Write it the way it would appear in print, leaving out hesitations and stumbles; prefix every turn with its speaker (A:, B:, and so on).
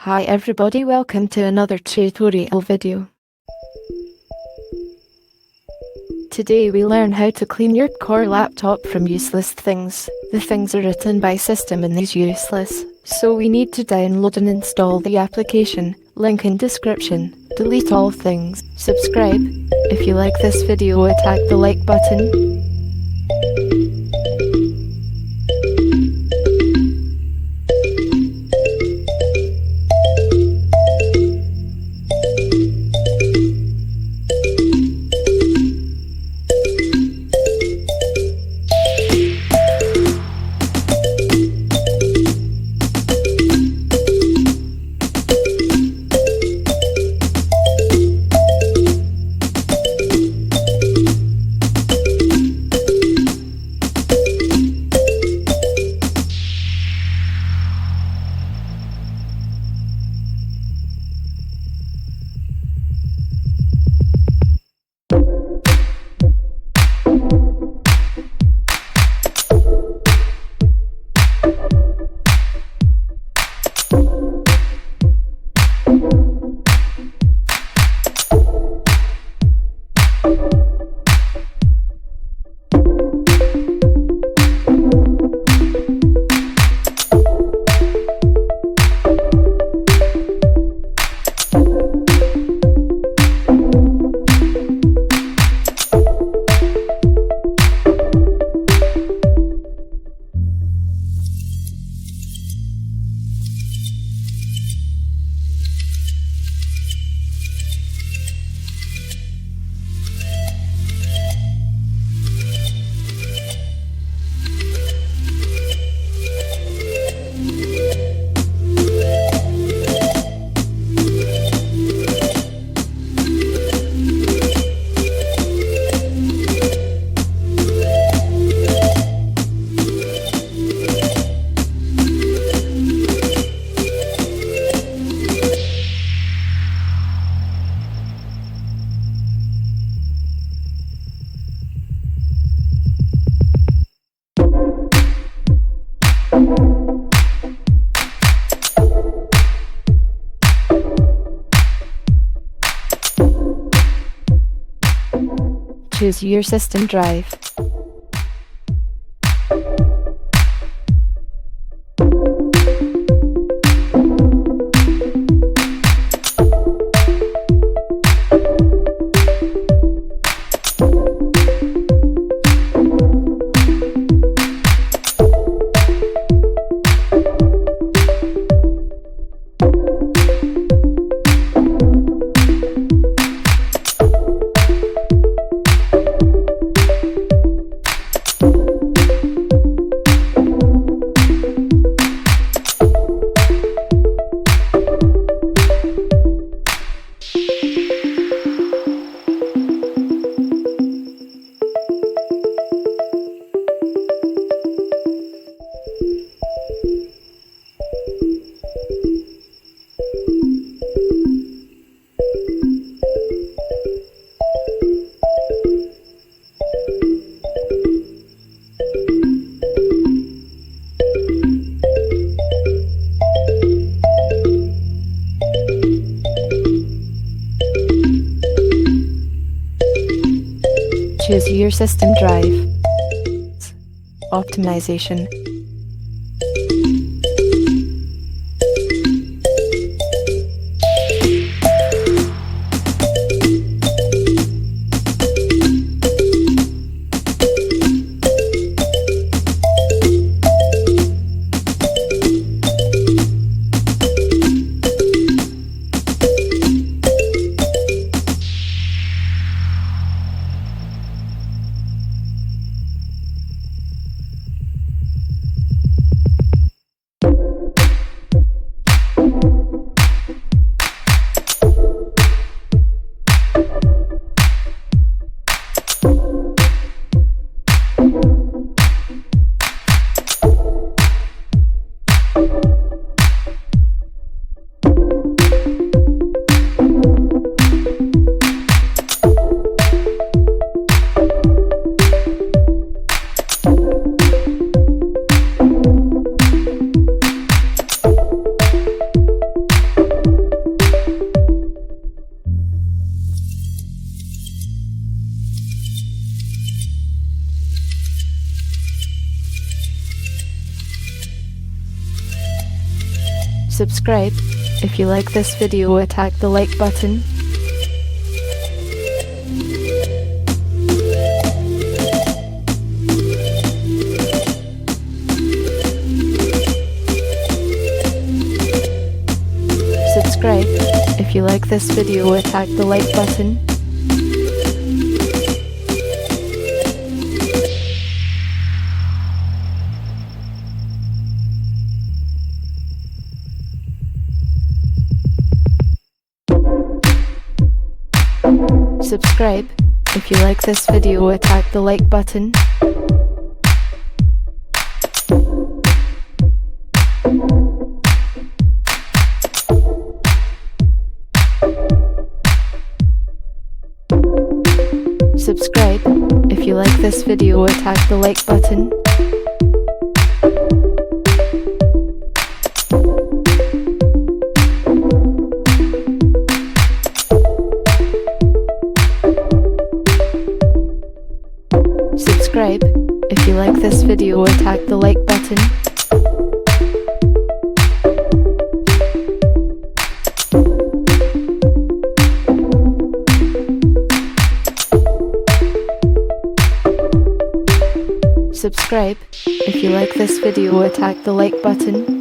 A: Hi everybody, welcome to another tutorial video. Today we learn how to clean your core laptop from useless things. The things are written by system and is useless, so we need to download and install the application. Link in description. Delete all things. Subscribe. If you like this video, attack the like button. Choose your system drive. Choose your system drive. Optimization. Subscribe. If you like this video, attack the like button. Subscribe. If you like this video, attack the like button. Subscribe. If you like this video, attack the like button. Subscribe. If you like this video, attack the like button. Subscribe. If you like this video, attack the like button. Subscribe. If you like this video, attack the like button.